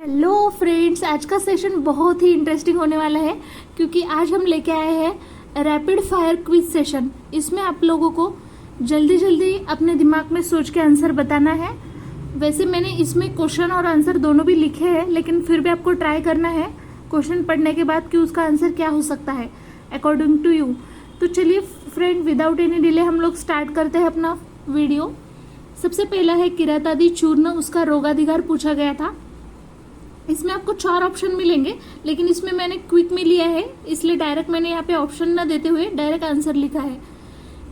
Hello friends, आज का session बहुत ही इंटरेस्टिंग होने वाला है क्योंकि आज हम लेके आए हैं रैपिड फायर क्विज सेशन। इसमें आप लोगों को जल्दी जल्दी अपने दिमाग में सोच के आंसर बताना है। वैसे मैंने इसमें क्वेश्चन और आंसर दोनों भी लिखे हैं, लेकिन फिर भी आपको ट्राई करना है क्वेश्चन पढ़ने के बाद कि उसका आंसर क्या हो सकता है अकॉर्डिंग टू यू। तो चलिए फ्रेंड, विदाउट एनी डिले हम लोग स्टार्ट करते हैं अपना वीडियो। सबसे पहला है किरातादी चूर्ण, उसका रोगाधिकार पूछा गया था। इसमें आपको 4 ऑप्शन मिलेंगे, लेकिन इसमें मैंने क्विक में लिया है, इसलिए डायरेक्ट मैंने यहाँ पे ऑप्शन न देते हुए डायरेक्ट आंसर लिखा है।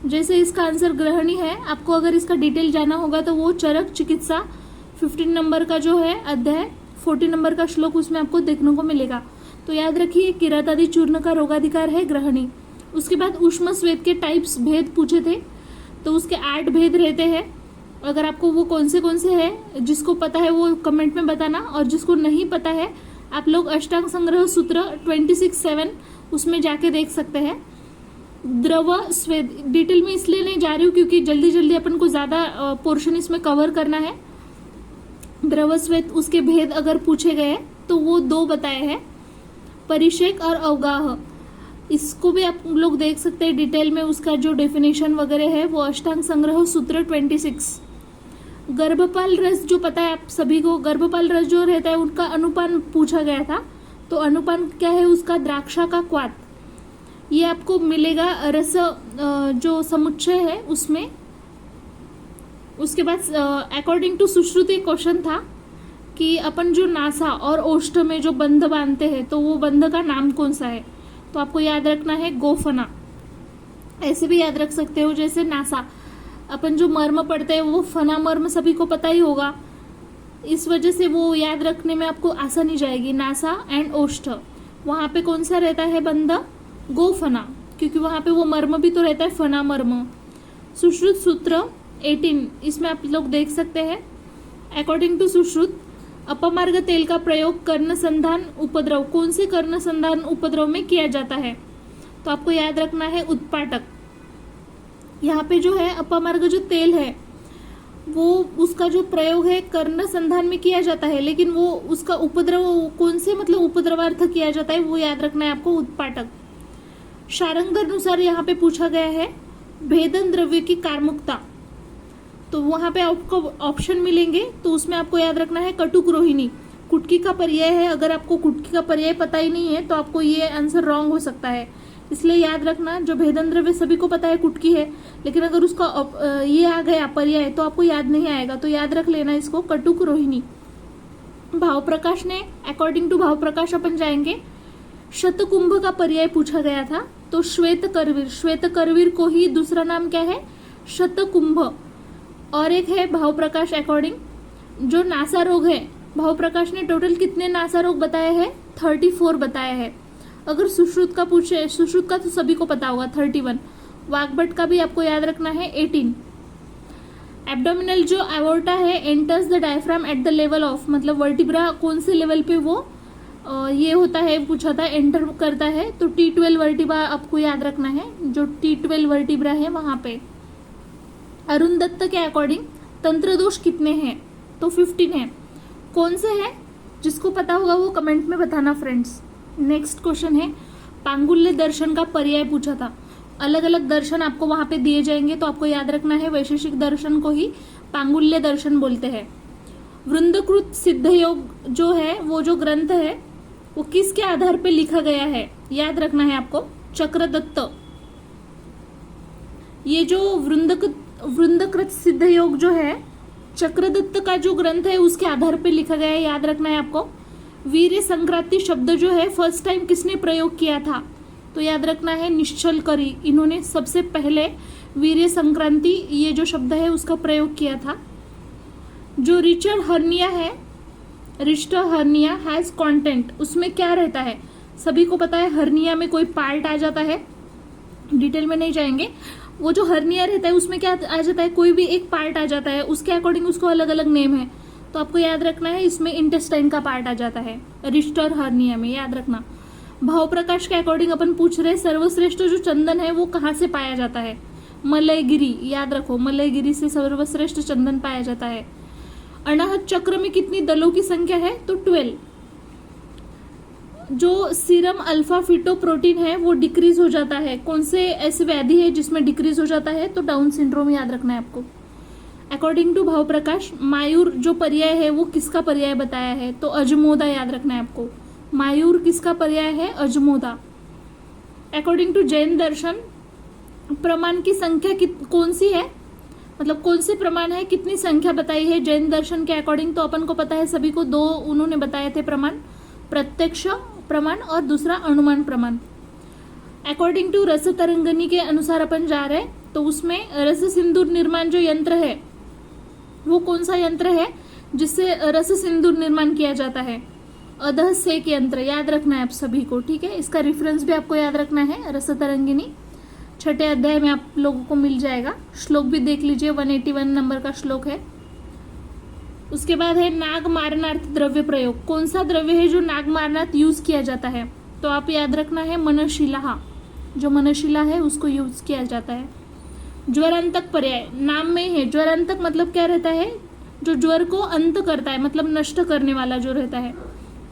जैसे इसका आंसर ग्रहणी है। आपको अगर इसका डिटेल जाना होगा तो वो चरक चिकित्सा 15 नंबर का जो है अध्याय 40 नंबर का श्लोक उसमें आपको देखने को मिलेगा। तो याद रखिए किरातादी चूर्ण का रोगाधिकार है ग्रहणी। उसके बाद उष्म स्वेद के टाइप्स भेद पूछे थे, तो उसके 8 भेद रहते हैं। अगर आपको वो कौन से हैं, जिसको पता है वो कमेंट में बताना, और जिसको नहीं पता है आप लोग अष्टांग संग्रह सूत्र 26(7) उसमें जाके देख सकते हैं। द्रव स्वेद डिटेल में इसलिए नहीं जा रही हूँ क्योंकि जल्दी जल्दी अपन को ज्यादा पोर्शन इसमें कवर करना है। द्रव स्वेद उसके भेद अगर पूछे गए तो वो 2 बताए हैं, परिषेक और अवगाह। इसको भी आप लोग देख सकते हैं डिटेल में, उसका जो डेफिनेशन वगैरह है वो अष्टांग संग्रह सूत्र 26। गर्भपाल रस जो पता है आप सभी को, गर्भपाल रस जो रहता है उनका अनुपान पूछा गया था। तो अनुपान क्या है उसका? द्राक्षा का क्वाथ। ये आपको मिलेगा रस जो समुच्चय है उसमें। उसके बाद अकॉर्डिंग टू सुश्रुति क्वेश्चन था कि अपन जो नासा और ओष्ठ में जो बंध बांधते हैं तो वो बंध का नाम कौन सा है? तो आपको याद रखना है गोफना। ऐसे भी याद रख सकते हो जैसे नासा, अपन जो मर्म पढ़ते हैं वो फना मर्म सभी को पता ही होगा, इस वजह से वो याद रखने में आपको आसानी जाएगी। नासा एंड ओष्ठ, वहां पे कौन सा रहता है बंध? गोफना, क्योंकि वहां पे वो मर्म भी तो रहता है फना मर्म। सुश्रुत सूत्र 18 इसमें आप लोग देख सकते हैं। अकॉर्डिंग टू सुश्रुत अपमार्ग तेल का प्रयोग कर्ण संधान उपद्रव, कौन से कर्ण संधान उपद्रव में किया जाता है? तो आपको याद रखना है उत्पाटक। यहाँ पे जो है अपमार्ग जो तेल है वो उसका जो प्रयोग है कर्ण संधान में किया जाता है, लेकिन वो उसका उपद्रव कौन से मतलब उपद्रवार्थ किया जाता है वो याद रखना है आपको, उत्पाटक। शारंग अनुसार यहाँ पे पूछा गया है भेदन द्रव्य की कारमुकता, तो वहां पे आपको ऑप्शन मिलेंगे, तो उसमें आपको याद रखना है कटुक रोहिणी, कुटकी का पर्याय है। अगर आपको कुटकी का पर्याय पता ही नहीं है तो आपको ये आंसर रॉन्ग हो सकता है, इसलिए याद रखना जो भेदन द्रव्य सभी को पता है कुटकी है, लेकिन अगर उसका ये आ गया पर्याय तो आपको याद नहीं आएगा, तो याद रख लेना इसको कटुक रोहिणी। भाव प्रकाश ने अकॉर्डिंग टू भाव प्रकाश अपन जाएंगे। शतकुंभ का पर्याय पूछा गया था, तो श्वेत करवीर, श्वेत करवीर को ही दूसरा नाम क्या है? शतकुंभ। और एक है भाव प्रकाश अकॉर्डिंग जो नासा रोग है, भाव प्रकाश ने टोटल कितने नासा रोग बताए हैं? 34 बताया है। अगर सुश्रुत का पूछे, सुश्रुत का तो सभी को पता होगा 31। वाग्भट का भी आपको याद रखना है 18। एब्डोमिनल जो एवोर्टा है enters the diaphragm at the level of, मतलब वर्टिब्रा कौन से लेवल पे वो ये होता है पूछा था, एंटर करता है, तो T12 वर्टिब्रा आपको याद रखना है, जो T12 वर्टिब्रा है वहां पे। अरुण दत्त के अकॉर्डिंग तंत्र दोष कितने हैं? तो 15 है। कौन से है? जिसको पता होगा वो कमेंट में बताना फ्रेंड्स। नेक्स्ट क्वेश्चन है पांगुल्य दर्शन का पर्याय पूछा था। अलग अलग दर्शन आपको वहां पे दिए जाएंगे, तो आपको याद रखना है वैशेषिक दर्शन को ही पांगुल्य दर्शन बोलते हैं। वृंदकृत सिद्ध योग जो है वो जो ग्रंथ है वो किसके आधार पे लिखा गया है? याद रखना है आपको, चक्रदत्त। ये जो वृंदकृत सिद्ध योग जो है चक्रदत्त का जो ग्रंथ है उसके आधार पे लिखा गया है, याद रखना है आपको। वीर्य संक्रांति शब्द जो है फर्स्ट टाइम किसने प्रयोग किया था? तो याद रखना है निश्चल करी, इन्होंने सबसे पहले वीर्य संक्रांति ये जो शब्द है उसका प्रयोग किया था। जो रिचर्ड हर्निया है, रिस्ट हर्निया हैज कंटेंट, उसमें क्या रहता है? सभी को पता है हर्निया में कोई पार्ट आ जाता है, डिटेल में नहीं जाएंगे। वो जो हर्निया रहता है उसमें क्या आ जाता है? कोई भी एक पार्ट आ जाता है, उसके अकॉर्डिंग उसको अलग अलग नेम है, तो आपको याद रखना है इसमें इंटेस्टाइन का पार्ट आ जाता है रिस्टर हर्निया में, याद रखना। भाव प्रकाश के अकॉर्डिंग अपन पूछ रहे सर्वश्रेष्ठ जो चंदन है वो कहाँ से पाया जाता है? मलयगिरी, याद रखो मलयगिरी से सर्वश्रेष्ठ चंदन पाया जाता है। अनाहत चक्र में कितनी दलों की संख्या है? तो 12। जो सीरम अल्फा फिटोप्रोटीन है वो डिक्रीज हो जाता है, कौन से ऐसी व्याधि है जिसमें डिक्रीज हो जाता है? तो डाउन सिंड्रोम, याद रखना है आपको। अकॉर्डिंग टू भाव प्रकाश, मायूर जो पर्याय है वो किसका पर्याय बताया है? तो अजमोदा, याद रखना है आपको। मायूर किसका पर्याय है? अजमोदा। अकॉर्डिंग टू जैन दर्शन, प्रमाण की संख्या कौन सी है, मतलब कौन से प्रमाण है, कितनी संख्या बताई है जैन दर्शन के अकॉर्डिंग? तो अपन को पता है सभी को, दो उन्होंने बताए थे प्रमाण, प्रत्यक्ष प्रमाण और दूसरा अनुमान प्रमाण। अकॉर्डिंग टू रस तरंगिणी के अनुसार अपन जा रहे हैं, तो उसमें रस सिंदूर निर्माण जो यंत्र है वो कौन सा यंत्र है जिससे रस सिंदूर निर्माण किया जाता है? अधः सेक यंत्र, याद रखना है आप सभी को, ठीक है। इसका रेफरेंस भी आपको याद रखना है, रस तरंगिणी 6ठे अध्याय में आप लोगों को मिल जाएगा। श्लोक भी देख लीजिए, 181 नंबर का श्लोक है। उसके बाद है नाग मारणार्थ द्रव्य प्रयोग, कौन सा द्रव्य है जो नाग मारणार्थ यूज किया जाता है? तो आप याद रखना है मनशिला, जो मनशिला है उसको यूज किया जाता है। ज्वरांतक पर्याय, नाम में है ज्वरांतक मतलब क्या रहता है? जो ज्वर को अंत करता है, मतलब नष्ट करने वाला जो रहता है,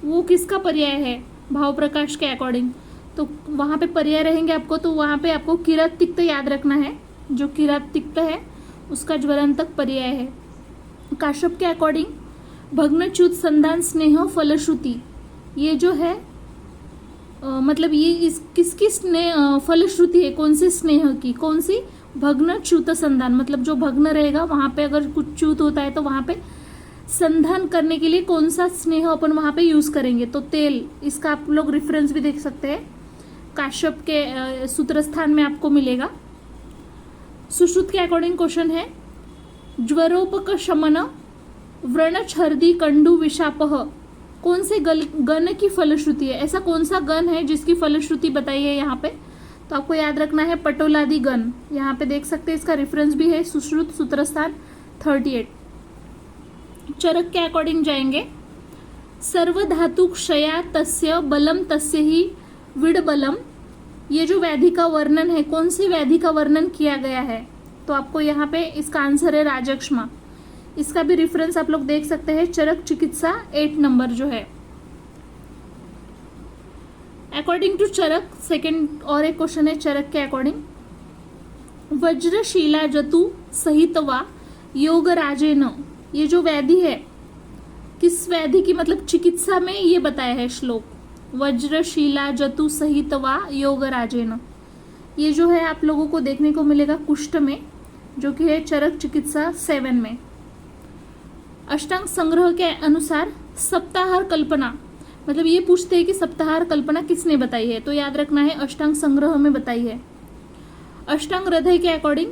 वो किसका पर्याय है भाव प्रकाश के अकॉर्डिंग? तो वहां पे पर्याय रहेंगे आपको, तो वहां पे आपको किरात तिक्त याद रखना है, जो किरात तिक्त है उसका ज्वरांतक पर्याय है। काश्यप के अकॉर्डिंग भग्नच्युत संधान स्नेह फलश्रुति, ये जो है मतलब ये किसकी स्नेह फलश्रुति है? कौन सी स्नेह की? कौन सी? भग्न च्युत संधान, मतलब जो भग्न रहेगा वहां पे अगर कुछ च्युत होता है तो वहां पे संधान करने के लिए कौन सा स्नेह अपन वहां पे यूज करेंगे? तो तेल, इसका आप लोग रेफरेंस भी देख सकते हैं, काश्यप के सूत्र स्थान में आपको मिलेगा। सुश्रुत के अकॉर्डिंग क्वेश्चन है, ज्वरोपक शमन व्रण छर्दी कंडु विशापह, कौन से गण की फलश्रुति है? ऐसा कौन सा गण है जिसकी फलश्रुति बताई है यहाँ पे? तो आपको याद रखना है पटोलादि गण, यहाँ पे देख सकते हैं, इसका रेफरेंस भी है सुश्रुत सूत्रस्थान 38। चरक के अकॉर्डिंग जाएंगे, सर्व धातु क्षया तस्य बलम तस्य ही विडबलम, ये जो व्याधि का वर्णन है, कौन सी व्याधि का वर्णन किया गया है? तो आपको यहाँ पे इसका आंसर है राजक्षमा, इसका भी रेफरेंस आप लोग देख सकते हैं, चरक चिकित्सा 8 नंबर जो है। अकॉर्डिंग टू चरक, सेकेंड और एक क्वेश्चन है चरक के अकॉर्डिंग, वज्रशीला जतु सहित वा योग राजेन, ये जो व्याधि है किस व्याधि की, मतलब चिकित्सा में ये बताया है श्लोक, वज्रशीला जतु सहित वा योग राजेन, ये जो है आप लोगों को देखने को मिलेगा कुष्ठ में, जो कि है चरक चिकित्सा 7 में। अष्टांग संग्रह के अनुसार सप्ताहार कल्पना, मतलब ये पूछते हैं कि सप्ताहार कल्पना किसने बताई है? तो याद रखना है अष्टांग संग्रह में बताई है। अष्टांग हृदय के अकॉर्डिंग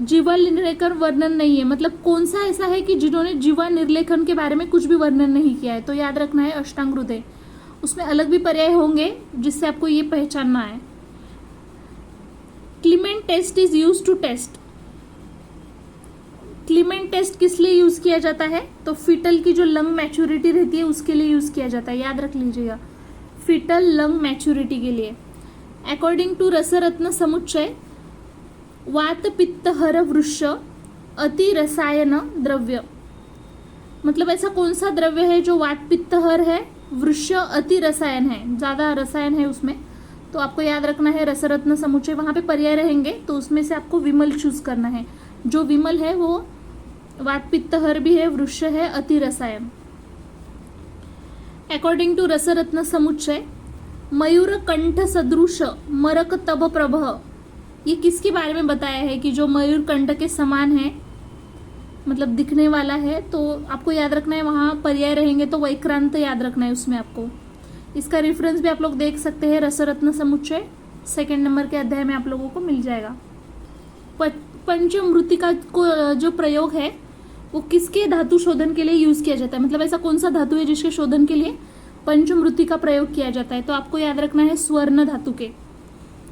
जीवा निर्लेखन वर्णन नहीं है, मतलब कौन सा ऐसा है कि जिन्होंने जीवा निर्लेखन के बारे में कुछ भी वर्णन नहीं किया है? तो याद रखना है अष्टांग हृदय, उसमें अलग भी पर्याय होंगे जिससे आपको ये पहचानना है। Clement test is use to test, Clement test किस लिए यूज किया जाता है? तो फीटल की जो लंग मैच्योरिटी रहती है उसके लिए यूज किया जाता है, याद रख लीजिएगा, फीटल लंग मैच्योरिटी के लिए। अकॉर्डिंग टू रसरत्न समुच्चय, वात पित्त हर वृक्ष अति रसायन द्रव्य, मतलब ऐसा कौन सा द्रव्य है जो वात पित्त हर है, वृक्ष अति रसायन है, ज्यादा रसायन है उसमें? तो आपको याद रखना है रसरत्न समुच्चय, वहां पे पर्याय रहेंगे तो उसमें से आपको विमल चूज करना है, जो विमल है वो वात पित्त हर भी है, वृक्ष है, अति रसायन। अकॉर्डिंग टू रसरत्न समुच्चय, मयूर कंठ सदृश मरक तब प्रभ, ये किसके बारे में बताया है कि जो मयूर कंठ के समान है, मतलब दिखने वाला है? तो आपको याद रखना है वहां पर्याय रहेंगे तो वैक्रांत याद रखना है उसमें आपको। इसका रेफरेंस भी आप लोग देख सकते हैं, रसरत्न समुच्चय 2 नंबर के अध्याय में आप लोगों को मिल जाएगा। पंचमृतिका को जो प्रयोग है वो किसके धातु शोधन के लिए यूज किया जाता है, मतलब ऐसा कौन सा धातु है जिसके शोधन के लिए पंचमृति का प्रयोग किया जाता है? तो आपको याद रखना है स्वर्ण धातु के।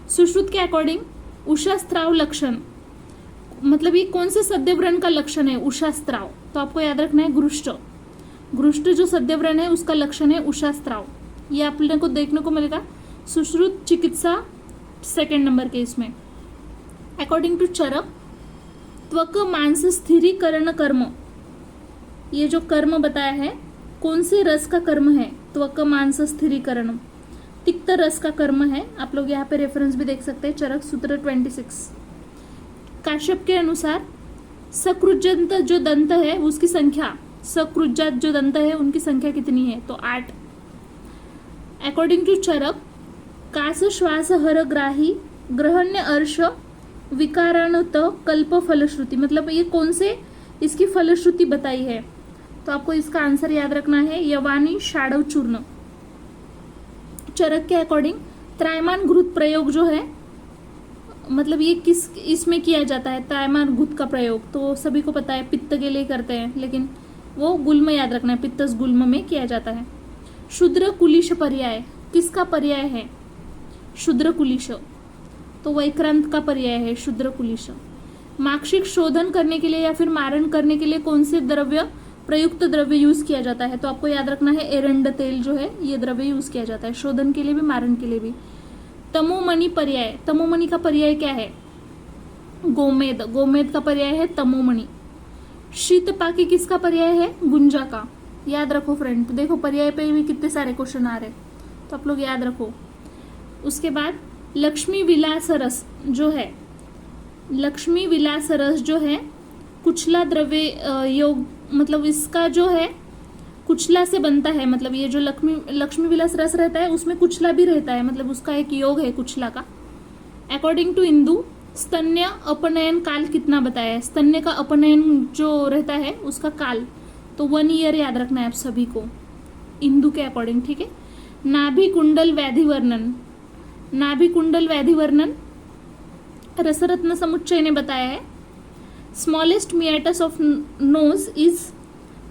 सुश्रुत के अकॉर्डिंग उषास्त्राव लक्षण, मतलब ये कौन से सद्यव्रण का लक्षण है? उषास्त्राव, तो आपको याद रखना है घृष्ट, घृष्ट जो सद्यव्रण है उसका लक्षण है उषास्त्राव, ये आप लोगों को देखने को मिलेगा सुश्रुत चिकित्सा 2 नंबर के इसमें। अकॉर्डिंग टू चरक, त्वक मांस स्थिरीकरण कर्म, ये जो कर्म बताया है कौन से रस का कर्म है, त्वक मांस स्थिरीकरण, तिक्त रस का कर्म है। आप लोग यहाँ पे रेफरेंस भी देख सकते हैं, चरक सूत्र 26। काश्यप के अनुसार सकृजंत जो दंत है उसकी संख्या, सकृजात जो दंत है उनकी संख्या कितनी है, तो 8। अकॉर्डिंग टू चरक कास श्वास हर ग्राही ग्रहण्य अर्श विकारानुत कल्प फलश्रुति, मतलब ये कौन से इसकी फलश्रुति बताई है, तो आपको इसका आंसर याद रखना है यवानी शाड़व चूर्ण। चरक के अकॉर्डिंग त्रायमान घृत प्रयोग जो है, मतलब ये किस इसमें किया जाता है, त्रायमान घृत का प्रयोग तो सभी को पता है पित्त के लिए करते हैं, लेकिन वो गुल्म याद रखना है, पित्तस गुल्म में किया जाता है। शूद्र कुलिश पर्याय किसका पर्याय है, शूद्र कुलिश, तो वैक्रांत का पर्याय है शूद्र कुलिश। माक्षिक शोधन करने के लिए या फिर मारण करने के लिए कौन से द्रव्य, प्रयुक्त द्रव्य यूज किया जाता है, तो आपको याद रखना है एरंड तेल जो है ये द्रव्य यूज किया जाता है शोधन के लिए भी मारण के लिए भी। तमोमणि पर्याय, तमोमणि का पर्याय क्या है, गोमेद, गोमेद का पर्याय है तमोमणि। शीतपाकी किसका पर्याय है, गुंजा का, याद रखो फ्रेंड। तो देखो पर्याय पे भी कितने सारे क्वेश्चन आ रहे, तो आप लोग याद रखो। उसके बाद लक्ष्मी विलास रस जो है, लक्ष्मी विलास रस जो है कुचला द्रव्य योग, मतलब इसका जो है कुचला से बनता है, मतलब ये जो लक्ष्मी विलास रस रहता है उसमें कुचला भी रहता है, मतलब उसका एक योग है कुचला का। अकॉर्डिंग टू इंदु स्तन्य अपनयन काल कितना बताया है, स्तन्य का अपनयन जो रहता है उसका काल तो 1 ईयर याद रखना है आप सभी को इंदु के अकॉर्डिंग, ठीक है। नाभि कुंडल व्याधि वर्णन, नाभि कुंडल व्याधि वर्णन रसरत्न समुच्चय ने बताया है। स्मॉलेस्ट मियाटस ऑफ नोज इज,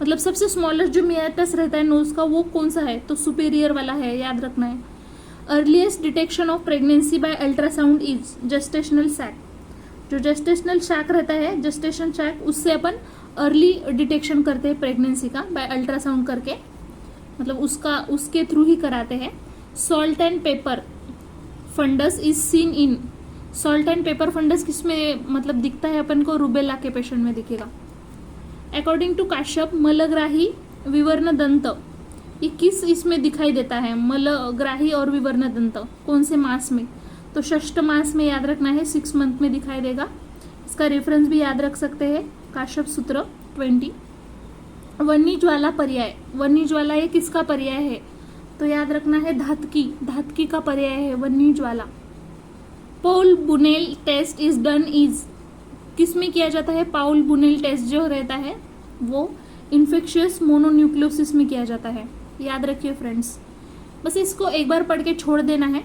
मतलब सबसे स्मॉलेस्ट जो मियाटस रहता है नोज का वो कौन सा है, तो सुपेरियर वाला है, याद रखना है। Earliest detection of pregnancy by ultrasound is gestational sac, जो जेस्टेशनल सैक रहता है, जेस्टेशन सैक, उससे अपन अर्ली डिटेक्शन करते हैं प्रेगनेंसी का बाय अल्ट्रासाउंड करके, मतलब उसके थ्रू ही कराते हैं। Salt and pepper fundus is seen in, salt and pepper fundus किसमें मतलब दिखता है अपन को, रुबेला के पेशेंट में दिखेगा। अकॉर्डिंग टू काश्यप मलग्राही विवर्ण दंत, ये किस इसमें दिखाई देता है, मलग्राही और विवर्ण दंत कौन से मास में, तो षष्ठ मास में याद रखना है, 6 मंथ में दिखाई देगा। इसका रेफरेंस भी याद रख सकते हैं काश्यप सूत्र 20। वन्नी ज्वाला पर्याय, वन्नी ज्वाला ये किसका पर्याय है, तो याद रखना है धातकी, धातकी का पर्याय है वन्नी ज्वाला। पाउल बुनेल टेस्ट इज डन इज, किसमें किया जाता है, पाउल बुनेल टेस्ट जो रहता है वो इन्फेक्शियस मोनोन्यूक्लियोसिस में किया जाता है, याद रखिए फ्रेंड्स। बस इसको एक बार पढ़ के छोड़ देना है,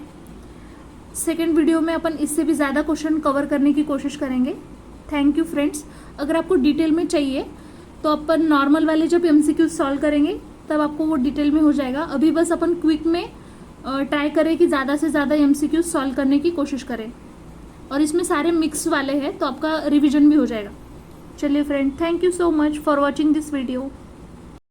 सेकेंड वीडियो में अपन इससे भी ज़्यादा क्वेश्चन कवर करने की कोशिश करेंगे। Thank you friends. अगर आपको डिटेल में चाहिए तो अपन नॉर्मल वाले जब MCQ सॉल्व करेंगे तब आपको वो डिटेल में हो जाएगा, अभी बस अपन क्विक में ट्राई करें कि ज़्यादा से ज़्यादा MCQ सॉल्व करने की कोशिश करें, और इसमें सारे मिक्स वाले हैं तो आपका रिवीजन भी हो जाएगा। चलिए friend, thank you so much for watching this video.